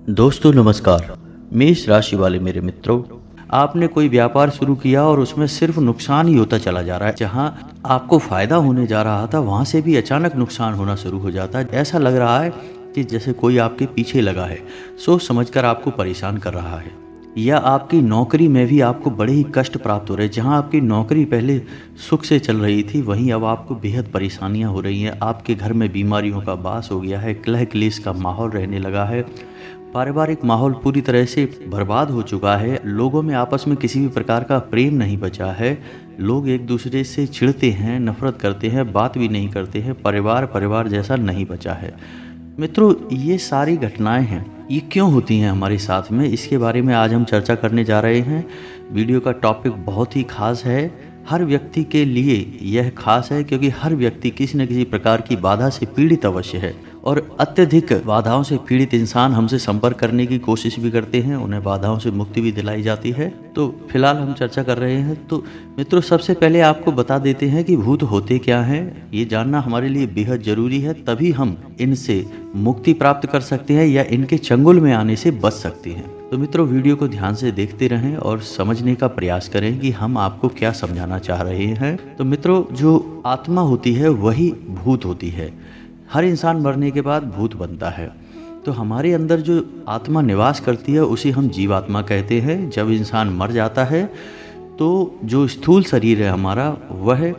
दोस्तों नमस्कार। मेष राशि वाले मेरे मित्रों, आपने कोई व्यापार शुरू किया और उसमें सिर्फ नुकसान ही होता चला जा रहा है। जहां आपको फायदा होने जा रहा था वहां से भी अचानक नुकसान होना शुरू हो जाता है। ऐसा लग रहा है कि जैसे कोई आपके पीछे लगा है, सोच समझकर आपको परेशान कर रहा है। या आपकी नौकरी में भी आपको बड़े ही कष्ट प्राप्त हो रहे हैं। जहां आपकी नौकरी पहले सुख से चल रही थी, वहीं अब आपको बेहद परेशानियां हो रही हैं। आपके घर में बीमारियों का वास हो गया है, कलह क्लेश का माहौल रहने लगा है। पारिवारिक माहौल पूरी तरह से बर्बाद हो चुका है। लोगों में आपस में किसी भी प्रकार का प्रेम नहीं बचा है। लोग एक दूसरे से चिढ़ते हैं, नफरत करते हैं, बात भी नहीं करते हैं। परिवार परिवार जैसा नहीं बचा है। मित्रों, ये सारी घटनाएं हैं, ये क्यों होती हैं हमारे साथ में, इसके बारे में आज हम चर्चा करने जा रहे हैं। वीडियो का टॉपिक बहुत ही खास है। हर व्यक्ति के लिए यह खास है क्योंकि हर व्यक्ति किसी न किसी प्रकार की बाधा से पीड़ित अवश्य है। और अत्यधिक बाधाओं से पीड़ित इंसान हमसे संपर्क करने की कोशिश भी करते हैं, उन्हें बाधाओं से मुक्ति भी दिलाई जाती है। तो फिलहाल हम चर्चा कर रहे हैं। तो मित्रों, सबसे पहले आपको बता देते हैं कि भूत होते क्या हैं। ये जानना हमारे लिए बेहद जरूरी है, तभी हम इनसे मुक्ति प्राप्त कर सकते हैं या इनके चंगुल में आने से बच सकते हैं। तो मित्रों, वीडियो को ध्यान से देखते रहें और समझने का प्रयास करें कि हम आपको क्या समझाना चाह रहे हैं। तो मित्रों, जो आत्मा होती है वही भूत होती है। हर इंसान मरने के बाद भूत बनता है। तो हमारे अंदर जो आत्मा निवास करती है उसे हम जीवात्मा कहते हैं। जब इंसान मर जाता है तो जो स्थूल शरीर है हमारा, वह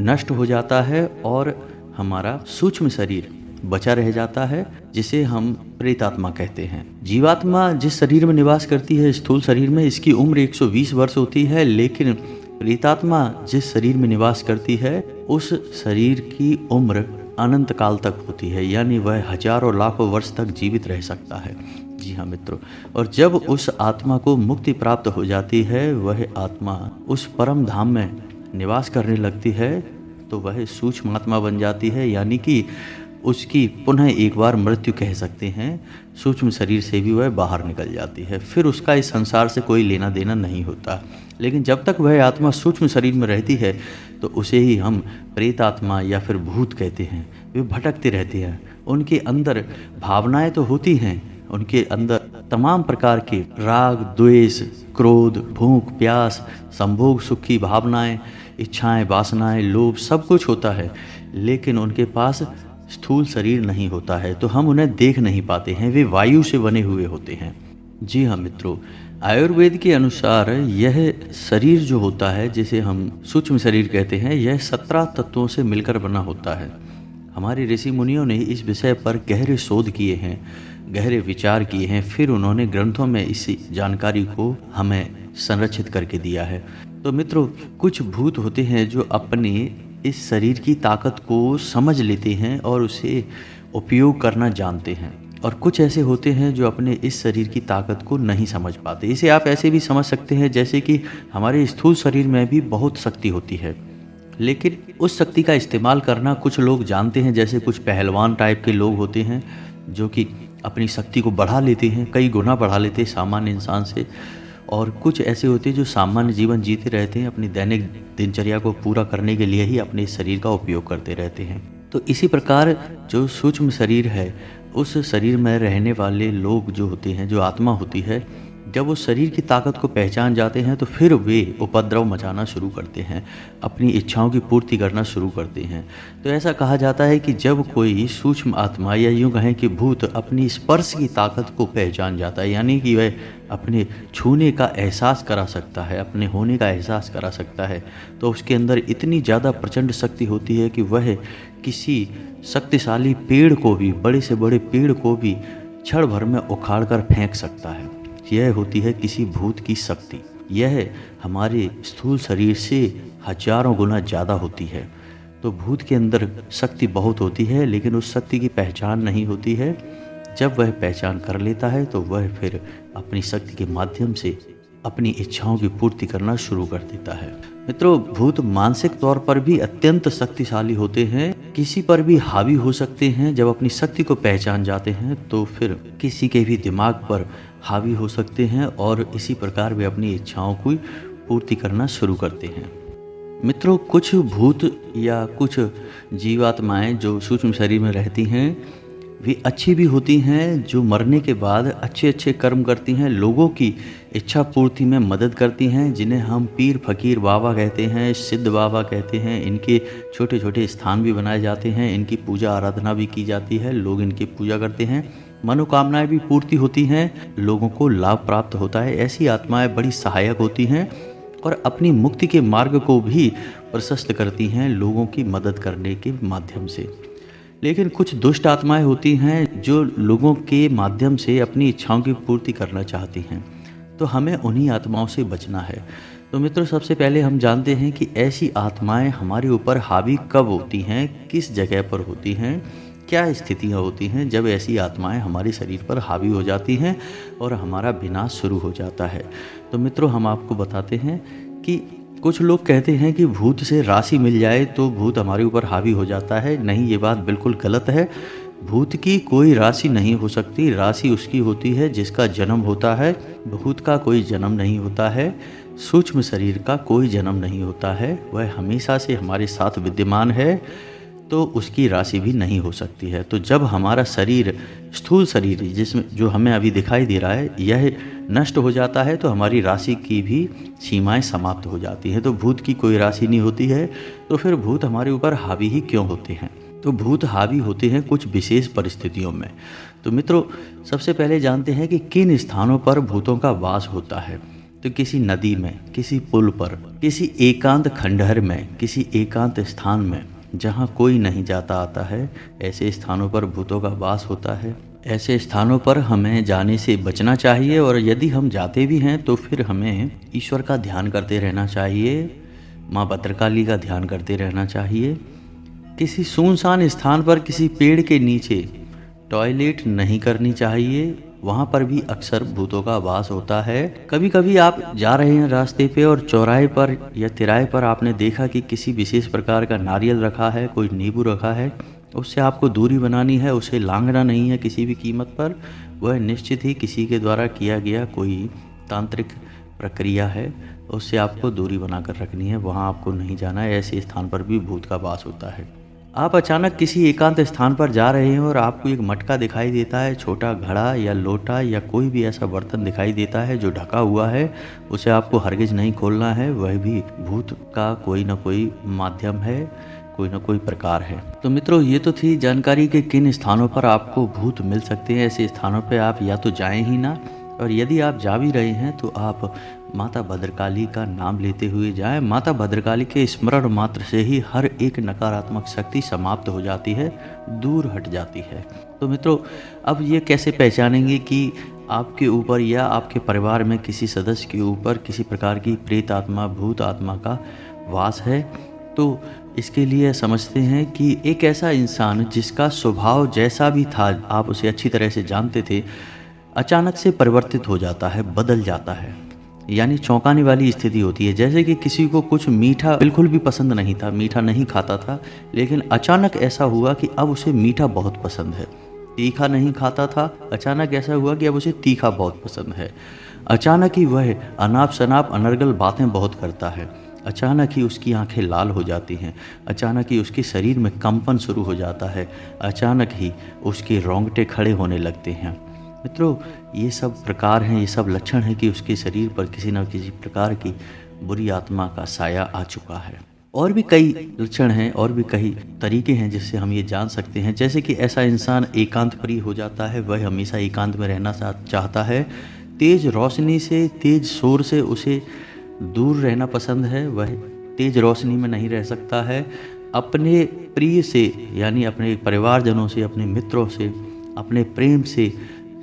नष्ट हो जाता है और हमारा सूक्ष्म शरीर बचा रह जाता है, जिसे हम प्रेतात्मा कहते हैं। जीवात्मा जिस शरीर में निवास करती है, स्थूल शरीर में, इसकी उम्र 120 वर्ष होती है। लेकिन प्रेतात्मा जिस शरीर में निवास करती है, उस शरीर की उम्र अनंत काल तक होती है, यानी वह हजारों लाखों वर्ष तक जीवित रह सकता है। जी हाँ मित्रों, और जब उस आत्मा को मुक्ति प्राप्त हो जाती है, वह आत्मा उस परम धाम में निवास करने लगती है, तो वह सूक्ष्म आत्मा बन जाती है। यानी कि उसकी पुनः एक बार मृत्यु कह सकते हैं। सूक्ष्म शरीर से भी वह बाहर निकल जाती है। फिर उसका इस संसार से कोई लेना देना नहीं होता। लेकिन जब तक वह आत्मा सूक्ष्म शरीर में रहती है तो उसे ही हम प्रेत आत्मा या फिर भूत कहते हैं। वे भटकते रहते हैं। उनके अंदर भावनाएं तो होती हैं, उनके अंदर तमाम प्रकार के राग, द्वेष, क्रोध, भूख, प्यास, संभोग सुख की भावनाएं, इच्छाएं, वासनाएं, लोभ, सब कुछ होता है। लेकिन उनके पास स्थूल शरीर नहीं होता है, तो हम उन्हें देख नहीं पाते हैं। वे वायु से बने हुए होते हैं। जी हाँ मित्रों, आयुर्वेद के अनुसार यह शरीर जो होता है, जिसे हम सूक्ष्म शरीर कहते हैं, यह 17 तत्वों से मिलकर बना होता है। हमारे ऋषि मुनियों ने इस विषय पर गहरे शोध किए हैं, गहरे विचार किए हैं। फिर उन्होंने ग्रंथों में इस जानकारी को हमें संरक्षित करके दिया है। तो मित्रों, कुछ भूत होते हैं जो अपने इस शरीर की ताकत को समझ लेते हैं और उसे उपयोग करना जानते हैं। और कुछ ऐसे होते हैं जो अपने इस शरीर की ताकत को नहीं समझ पाते। इसे आप ऐसे भी समझ सकते हैं जैसे कि हमारे स्थूल शरीर में भी बहुत शक्ति होती है, लेकिन उस शक्ति का इस्तेमाल करना कुछ लोग जानते हैं। जैसे कुछ पहलवान टाइप के लोग होते हैं जो कि अपनी शक्ति को बढ़ा लेते हैं, कई गुना बढ़ा लेते हैं सामान्य इंसान से। और कुछ ऐसे होते हैं जो सामान्य जीवन जीते रहते हैं, अपनी दैनिक दिनचर्या को पूरा करने के लिए ही अपने शरीर का उपयोग करते रहते हैं। तो इसी प्रकार जो सूक्ष्म शरीर है, उस शरीर में रहने वाले लोग जो होते हैं, जो आत्मा होती है, जब वो शरीर की ताकत को पहचान जाते हैं तो फिर वे उपद्रव मचाना शुरू करते हैं, अपनी इच्छाओं की पूर्ति करना शुरू करते हैं। तो ऐसा कहा जाता है कि जब कोई सूक्ष्म आत्मा या यूँ कहें कि भूत अपनी स्पर्श की ताकत को पहचान जाता है, यानी कि वह अपने छूने का एहसास करा सकता है, अपने होने का एहसास करा सकता है, तो उसके अंदर इतनी ज़्यादा प्रचंड शक्ति होती है कि वह किसी शक्तिशाली पेड़ को भी, बड़े से बड़े पेड़ को भी क्षण भर में उखाड़ कर फेंक सकता है। यह होती है किसी भूत की शक्ति। यह हमारे स्थूल शरीर से हजारों गुना ज़्यादा होती है। तो भूत के अंदर शक्ति बहुत होती है, लेकिन उस शक्ति की पहचान नहीं होती है। जब वह पहचान कर लेता है तो वह फिर अपनी शक्ति के माध्यम से अपनी इच्छाओं की पूर्ति करना शुरू कर देता है। मित्रों, भूत मानसिक तौर पर भी अत्यंत शक्तिशाली होते हैं, किसी पर भी हावी हो सकते हैं। जब अपनी शक्ति को पहचान जाते हैं तो फिर किसी के भी दिमाग पर हावी हो सकते हैं और इसी प्रकार वे अपनी इच्छाओं की पूर्ति करना शुरू करते हैं। मित्रों, कुछ भूत या कुछ जीवात्माएं जो सूक्ष्म शरीर में रहती हैं, वे अच्छी भी होती हैं, जो मरने के बाद अच्छे अच्छे कर्म करती हैं, लोगों की इच्छा पूर्ति में मदद करती हैं, जिन्हें हम पीर फकीर बाबा कहते हैं, सिद्ध बाबा कहते हैं। इनके छोटे छोटे स्थान भी बनाए जाते हैं, इनकी पूजा आराधना भी की जाती है, लोग इनकी पूजा करते हैं, मनोकामनाएं भी पूर्ति होती हैं, लोगों को लाभ प्राप्त होता है। ऐसी आत्माएं बड़ी सहायक होती हैं और अपनी मुक्ति के मार्ग को भी प्रशस्त करती हैं लोगों की मदद करने के माध्यम से। लेकिन कुछ दुष्ट आत्माएं होती हैं जो लोगों के माध्यम से अपनी इच्छाओं की पूर्ति करना चाहती हैं, तो हमें उन्हीं आत्माओं से बचना है। तो मित्रों, सबसे पहले हम जानते हैं कि ऐसी आत्माएं हमारे ऊपर हावी कब होती हैं, किस जगह पर होती हैं, क्या स्थितियां होती हैं जब ऐसी आत्माएं हमारे शरीर पर हावी हो जाती हैं और हमारा विनाश शुरू हो जाता है। तो मित्रों, हम आपको बताते हैं कि कुछ लोग कहते हैं कि भूत से राशि मिल जाए तो भूत हमारे ऊपर हावी हो जाता है। नहीं, ये बात बिल्कुल गलत है। भूत की कोई राशि नहीं हो सकती। राशि उसकी होती है जिसका जन्म होता है। भूत का कोई जन्म नहीं होता है। सूक्ष्म शरीर का कोई जन्म नहीं होता है। वह हमेशा से हमारे साथ विद्यमान है, तो उसकी राशि भी नहीं हो सकती है। तो जब हमारा शरीर, स्थूल शरीर जिसमें जो हमें अभी दिखाई दे रहा है, यह नष्ट हो जाता है तो हमारी राशि की भी सीमाएं समाप्त हो जाती हैं। तो भूत की कोई राशि नहीं होती है। तो फिर भूत हमारे ऊपर हावी ही क्यों होते हैं? तो भूत हावी होते हैं कुछ विशेष परिस्थितियों में। तो मित्रों, सबसे पहले जानते हैं कि किन स्थानों पर भूतों का वास होता है। तो किसी नदी में, किसी पुल पर, किसी एकांत खंडहर में, किसी एकांत स्थान में जहाँ कोई नहीं जाता आता है, ऐसे स्थानों पर भूतों का वास होता है। ऐसे स्थानों पर हमें जाने से बचना चाहिए, और यदि हम जाते भी हैं तो फिर हमें ईश्वर का ध्यान करते रहना चाहिए, माँ भद्रकाली का ध्यान करते रहना चाहिए। किसी सुनसान स्थान पर, किसी पेड़ के नीचे टॉयलेट नहीं करनी चाहिए, वहाँ पर भी अक्सर भूतों का वास होता है। कभी कभी आप जा रहे हैं रास्ते पे और चौराहे पर या तिराहे पर आपने देखा कि किसी विशेष प्रकार का नारियल रखा है, कोई नींबू रखा है, उससे आपको दूरी बनानी है, उसे लांघना नहीं है किसी भी कीमत पर। वह निश्चित ही किसी के द्वारा किया गया कोई तांत्रिक प्रक्रिया है, उससे आपको दूरी बनाकर रखनी है, वहाँ आपको नहीं जाना है। ऐसे स्थान पर भी भूत का वास होता है। आप अचानक किसी एकांत स्थान पर जा रहे हैं और आपको एक मटका दिखाई देता है, छोटा घड़ा या लोटा या कोई भी ऐसा बर्तन दिखाई देता है जो ढका हुआ है, उसे आपको हरगिज नहीं खोलना है। वह भी भूत का कोई ना कोई माध्यम है, कोई ना कोई प्रकार है। तो मित्रों, ये तो थी जानकारी कि किन स्थानों पर आपको भूत मिल सकते हैं। ऐसे स्थानों पर आप या तो जाएं ही ना, और यदि आप जा भी रहे हैं तो आप माता भद्रकाली का नाम लेते हुए जाएं। माता भद्रकाली के स्मरण मात्र से ही हर एक नकारात्मक शक्ति समाप्त हो जाती है, दूर हट जाती है। तो मित्रों, अब ये कैसे पहचानेंगे कि आपके ऊपर या आपके परिवार में किसी सदस्य के ऊपर किसी प्रकार की प्रेत आत्मा, भूत आत्मा का वास है? तो इसके लिए समझते हैं कि एक ऐसा इंसान जिसका स्वभाव जैसा भी था, आप उसे अच्छी तरह से जानते थे, अचानक से परिवर्तित हो जाता है, बदल जाता है। यानी चौंकाने वाली स्थिति होती है। जैसे कि किसी को कुछ मीठा बिल्कुल भी पसंद नहीं था, मीठा नहीं खाता था, लेकिन अचानक ऐसा हुआ कि अब उसे मीठा बहुत पसंद है। तीखा नहीं खाता था, अचानक ऐसा हुआ कि अब उसे तीखा बहुत पसंद है। अचानक ही वह अनाप शनाप अनर्गल बातें बहुत करता है। अचानक ही उसकी आंखें लाल हो जाती हैं। अचानक ही उसके शरीर में कंपन शुरू हो जाता है। अचानक ही उसके रोंगटे खड़े होने लगते हैं। मित्रों, ये सब प्रकार हैं, ये सब लक्षण हैं कि उसके शरीर पर किसी न किसी प्रकार की बुरी आत्मा का साया आ चुका है। और भी कई लक्षण हैं, और भी कई तरीके हैं जिससे हम ये जान सकते हैं। जैसे कि ऐसा इंसान एकांत प्रिय हो जाता है, वह हमेशा एकांत में रहना चाहता है। तेज रोशनी से, तेज शोर से उसे दूर रहना पसंद है, वह तेज रोशनी में नहीं रह सकता है। अपने प्रिय से, यानी अपने परिवारजनों से, अपने मित्रों से, अपने प्रेम से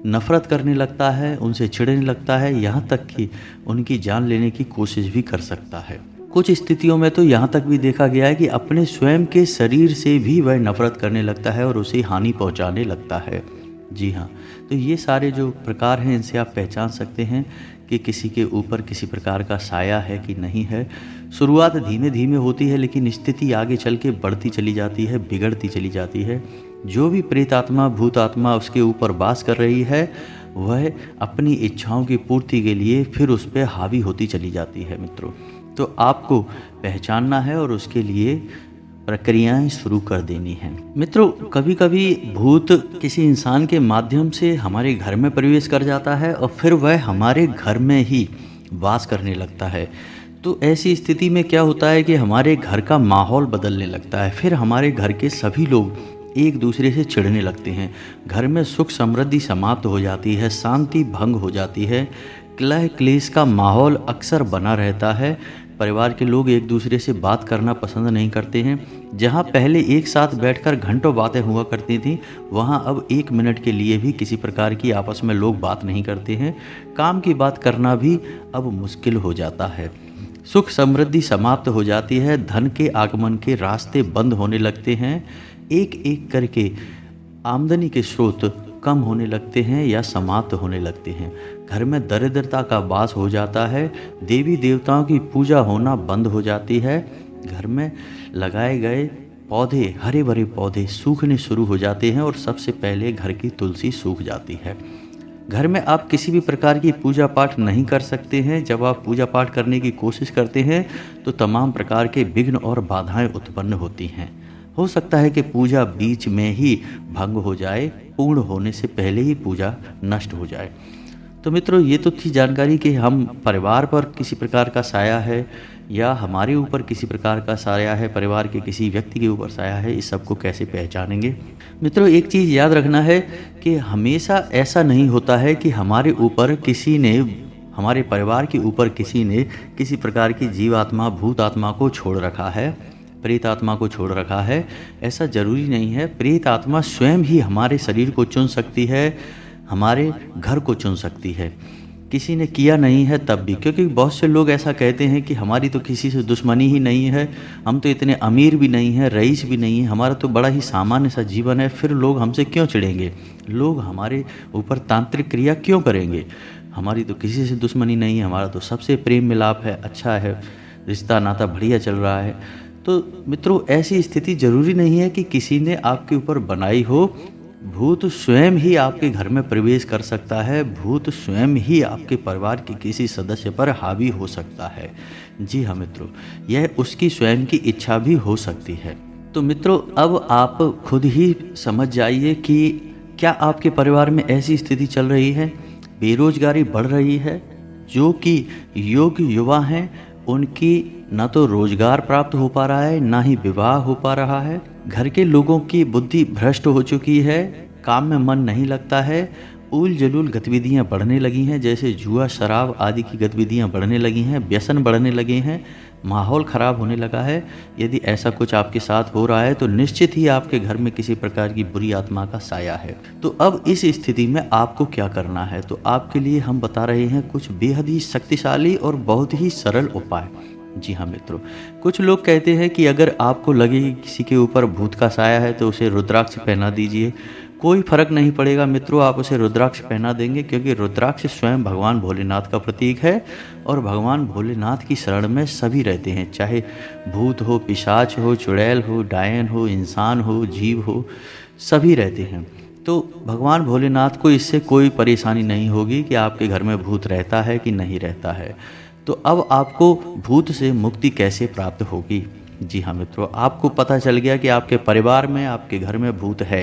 नफरत करने लगता है, उनसे चिढ़ने लगता है, यहाँ तक कि उनकी जान लेने की कोशिश भी कर सकता है। कुछ स्थितियों में तो यहाँ तक भी देखा गया है कि अपने स्वयं के शरीर से भी वह नफरत करने लगता है और उसे हानि पहुँचाने लगता है। जी हाँ, तो ये सारे जो प्रकार हैं, इनसे आप पहचान सकते हैं कि किसी के ऊपर किसी प्रकार का साया है कि नहीं है। शुरुआत धीमे धीमे होती है, लेकिन स्थिति आगे चल के बढ़ती चली जाती है, बिगड़ती चली जाती है। जो भी प्रेत आत्मा, भूत आत्मा उसके ऊपर वास कर रही है, वह अपनी इच्छाओं की पूर्ति के लिए फिर उस पर हावी होती चली जाती है। मित्रों, तो आपको पहचानना है और उसके लिए प्रक्रियाएं शुरू कर देनी हैं। मित्रों, कभी कभी भूत किसी इंसान के माध्यम से हमारे घर में प्रवेश कर जाता है और फिर वह हमारे घर में ही वास करने लगता है। तो ऐसी स्थिति में क्या होता है कि हमारे घर का माहौल बदलने लगता है, फिर हमारे घर के सभी लोग एक दूसरे से चिढ़ने लगते हैं, घर में सुख समृद्धि समाप्त हो जाती है, शांति भंग हो जाती है, कलह क्लेश का माहौल अक्सर बना रहता है। परिवार के लोग एक दूसरे से बात करना पसंद नहीं करते हैं। जहां पहले एक साथ बैठकर घंटों बातें हुआ करती थी, वहां अब 1 मिनट के लिए भी किसी प्रकार की आपस में लोग बात नहीं करते हैं। काम की बात करना भी अब मुश्किल हो जाता है। सुख समृद्धि समाप्त हो जाती है, धन के आगमन के रास्ते बंद होने लगते हैं, एक एक करके आमदनी के स्रोत कम होने लगते हैं या समाप्त होने लगते हैं। घर में दरिद्रता का वास हो जाता है, देवी देवताओं की पूजा होना बंद हो जाती है, घर में लगाए गए पौधे, हरे भरे पौधे सूखने शुरू हो जाते हैं और सबसे पहले घर की तुलसी सूख जाती है। घर में आप किसी भी प्रकार की पूजा पाठ नहीं कर सकते हैं। जब आप पूजा पाठ करने की कोशिश करते हैं तो तमाम प्रकार के विघ्न और बाधाएं उत्पन्न होती हैं। हो सकता है कि पूजा बीच में ही भंग हो जाए, पूर्ण होने से पहले ही पूजा नष्ट हो जाए। तो मित्रों, ये तो थी जानकारी कि हम परिवार पर किसी प्रकार का साया है या हमारे ऊपर किसी प्रकार का साया है, परिवार के किसी व्यक्ति के ऊपर साया है, इस सब को कैसे पहचानेंगे। मित्रों, एक चीज़ याद रखना है कि हमेशा ऐसा नहीं होता है कि हमारे ऊपर किसी ने, हमारे परिवार के ऊपर किसी ने किसी प्रकार की जीवात्मा, भूत आत्मा को छोड़ रखा है, प्रेत आत्मा को छोड़ रखा है। ऐसा ज़रूरी नहीं है। प्रेत आत्मा स्वयं ही हमारे शरीर को चुन सकती है, हमारे घर को चुन सकती है। किसी ने किया नहीं है तब भी, क्योंकि बहुत से लोग ऐसा कहते हैं कि हमारी तो किसी से दुश्मनी ही नहीं है, हम तो इतने अमीर भी नहीं हैं, रईस भी नहीं है, हमारा तो बड़ा ही सामान्य सा जीवन है, फिर लोग हमसे क्यों चिढ़ेंगे, लोग हमारे ऊपर तांत्रिक क्रिया क्यों करेंगे, हमारी तो किसी से दुश्मनी नहीं है, हमारा तो सबसे प्रेम मिलाप है, अच्छा है, रिश्ता नाता बढ़िया चल रहा है। तो मित्रों, ऐसी स्थिति ज़रूरी नहीं है कि किसी ने आपके ऊपर बनाई हो। भूत स्वयं ही आपके घर में प्रवेश कर सकता है, भूत स्वयं ही आपके परिवार के किसी सदस्य पर हावी हो सकता है। जी हाँ मित्रों, यह उसकी स्वयं की इच्छा भी हो सकती है। तो मित्रों, अब आप खुद ही समझ जाइए कि क्या आपके परिवार में ऐसी स्थिति चल रही है, बेरोजगारी बढ़ रही है, जो कि योग्य युवा हैं उनकी ना तो रोजगार प्राप्त हो पा रहा है, ना ही विवाह हो पा रहा है, घर के लोगों की बुद्धि भ्रष्ट हो चुकी है, काम में मन नहीं लगता है, उल जलूल गतिविधियां बढ़ने लगी हैं, जैसे जुआ शराब आदि की गतिविधियां बढ़ने लगी हैं, व्यसन बढ़ने लगे हैं, माहौल ख़राब होने लगा है। यदि ऐसा कुछ आपके साथ हो रहा है तो निश्चित ही आपके घर में किसी प्रकार की बुरी आत्मा का साया है। तो अब इस स्थिति में आपको क्या करना है, तो आपके लिए हम बता रहे हैं कुछ बेहद ही शक्तिशाली और बहुत ही सरल उपाय। जी हाँ मित्रों, कुछ लोग कहते हैं कि अगर आपको लगे कि किसी के ऊपर भूत का साया है तो उसे रुद्राक्ष पहना दीजिए। कोई फर्क नहीं पड़ेगा मित्रों, आप उसे रुद्राक्ष पहना देंगे, क्योंकि रुद्राक्ष स्वयं भगवान भोलेनाथ का प्रतीक है और भगवान भोलेनाथ की शरण में सभी रहते हैं, चाहे भूत हो, पिशाच हो, चुड़ैल हो, डायन हो, इंसान हो, जीव हो, सभी रहते हैं। तो भगवान भोलेनाथ को इससे कोई परेशानी नहीं होगी कि आपके घर में भूत रहता है कि नहीं रहता है। तो अब आपको भूत से मुक्ति कैसे प्राप्त होगी। जी हाँ मित्रों, आपको पता चल गया कि आपके परिवार में, आपके घर में भूत है,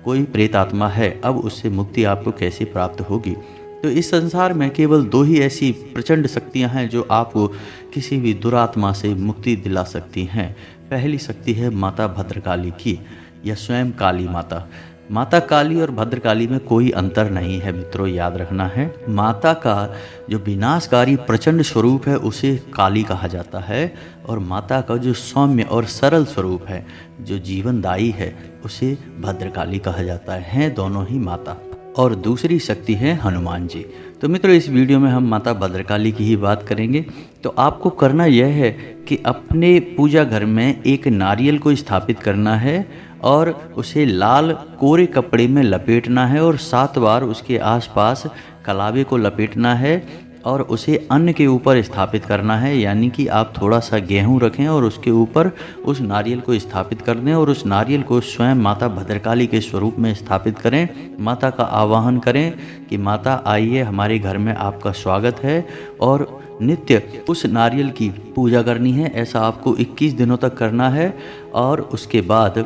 कोई प्रेत आत्मा है, अब उससे मुक्ति आपको कैसे प्राप्त होगी। तो इस संसार में केवल 2 ही ऐसी प्रचंड शक्तियां हैं जो आपको किसी भी दुरात्मा से मुक्ति दिला सकती हैं। पहली शक्ति है माता भद्रकाली की या स्वयं काली माता। माता काली और भद्रकाली में कोई अंतर नहीं है मित्रों, याद रखना है। माता का जो विनाशकारी प्रचंड स्वरूप है उसे काली कहा जाता है, और माता का जो सौम्य और सरल स्वरूप है, जो जीवनदायी है, उसे भद्रकाली कहा जाता है। हैं दोनों ही माता। और दूसरी शक्ति है हनुमान जी। तो मित्रों, इस वीडियो में हम माता भद्रकाली की ही बात करेंगे। तो आपको करना यह है कि अपने पूजा घर में एक नारियल को स्थापित करना है और उसे लाल कोरे कपड़े में लपेटना है और 7 बार उसके आसपास कलावे को लपेटना है और उसे अन्न के ऊपर स्थापित करना है, यानी कि आप थोड़ा सा गेहूं रखें और उसके ऊपर उस नारियल को स्थापित कर दें और उस नारियल को स्वयं माता भद्रकाली के स्वरूप में स्थापित करें। माता का आवाहन करें कि माता आइए, हमारे घर में आपका स्वागत है, और नित्य उस नारियल की पूजा करनी है। ऐसा आपको 21 दिनों तक करना है और उसके बाद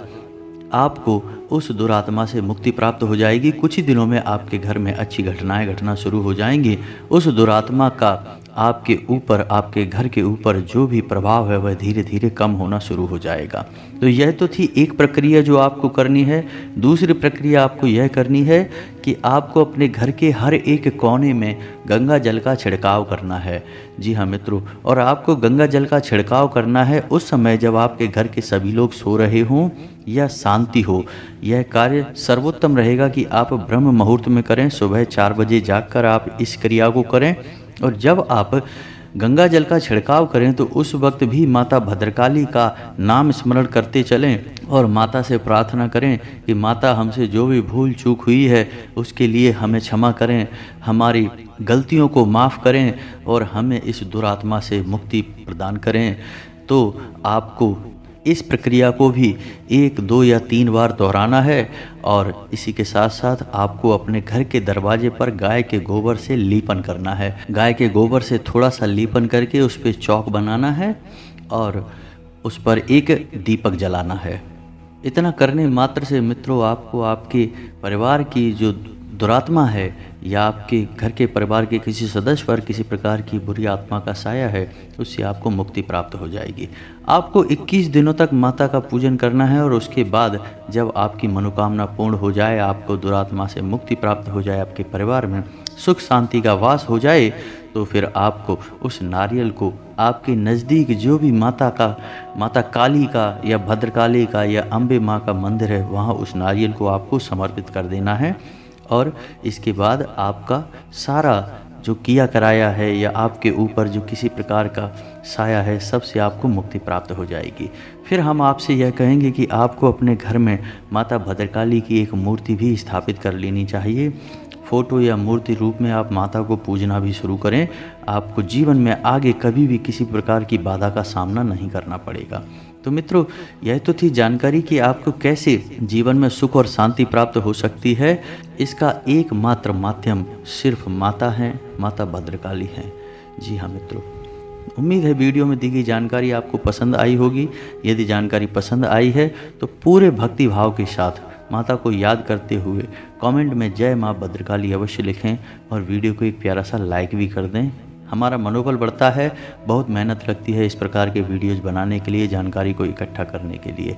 आपको उस दुरात्मा से मुक्ति प्राप्त हो जाएगी। कुछ ही दिनों में आपके घर में अच्छी घटनाएं घटना शुरू हो जाएंगी। उस दुरात्मा का आपके ऊपर, आपके घर के ऊपर जो भी प्रभाव है वह धीरे धीरे कम होना शुरू हो जाएगा। तो यह तो थी एक प्रक्रिया जो आपको करनी है। दूसरी प्रक्रिया आपको यह करनी है कि आपको अपने घर के हर एक कोने में गंगा जल का छिड़काव करना है। जी हाँ मित्रों, और आपको गंगा जल का छिड़काव करना है उस समय जब आपके घर के सभी लोग सो रहे हों या शांति हो। यह कार्य सर्वोत्तम रहेगा कि आप ब्रह्म मुहूर्त में करें। सुबह 4 बजे जागकर आप इस क्रिया को करें, और जब आप गंगा जल का छिड़काव करें तो उस वक्त भी माता भद्रकाली का नाम स्मरण करते चलें और माता से प्रार्थना करें कि माता, हमसे जो भी भूल चूक हुई है उसके लिए हमें क्षमा करें, हमारी गलतियों को माफ़ करें और हमें इस दुरात्मा से मुक्ति प्रदान करें। तो आपको इस प्रक्रिया को भी 1, 2 या 3 बार दोहराना है, और इसी के साथ साथ आपको अपने घर के दरवाजे पर गाय के गोबर से लीपन करना है। गाय के गोबर से थोड़ा सा लीपन करके उस पर चौक बनाना है और उस पर एक दीपक जलाना है। इतना करने मात्र से मित्रों आपको आपके परिवार की जो दुरात्मा है या आपके घर के परिवार के किसी सदस्य पर किसी प्रकार की बुरी आत्मा का साया है, उससे आपको मुक्ति प्राप्त हो जाएगी। आपको 21 दिनों तक माता का पूजन करना है, और उसके बाद जब आपकी मनोकामना पूर्ण हो जाए, आपको दुरात्मा से मुक्ति प्राप्त हो जाए, आपके परिवार में सुख शांति का वास हो जाए, तो फिर आपको उस नारियल को आपके नज़दीक जो भी माता काली का या भद्रकाली का या अम्बे माँ का मंदिर है, वहाँ उस नारियल को आपको समर्पित कर देना है। और इसके बाद आपका सारा जो किया कराया है या आपके ऊपर जो किसी प्रकार का साया है, सबसे आपको मुक्ति प्राप्त हो जाएगी। फिर हम आपसे यह कहेंगे कि आपको अपने घर में माता भद्रकाली की एक मूर्ति भी स्थापित कर लेनी चाहिए। फोटो या मूर्ति रूप में आप माता को पूजना भी शुरू करें। आपको जीवन में आगे कभी भी किसी प्रकार की बाधा का सामना नहीं करना पड़ेगा। तो मित्रों, यह तो थी जानकारी कि आपको कैसे जीवन में सुख और शांति प्राप्त हो सकती है। इसका एकमात्र माध्यम सिर्फ माता है, माता भद्रकाली हैं। जी हाँ मित्रों, उम्मीद है वीडियो में दी गई जानकारी आपको पसंद आई होगी। यदि जानकारी पसंद आई है तो पूरे भक्ति भाव के साथ माता को याद करते हुए कमेंट में जय माँ भद्रकाली अवश्य लिखें, और वीडियो को एक प्यारा सा लाइक भी कर दें। हमारा मनोबल बढ़ता है, बहुत मेहनत लगती है इस प्रकार के वीडियोज़ बनाने के लिए, जानकारी को इकट्ठा करने के लिए।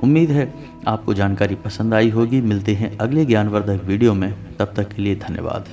उम्मीद है आपको जानकारी पसंद आई होगी। मिलते हैं अगले ज्ञानवर्धक वीडियो में, तब तक के लिए धन्यवाद।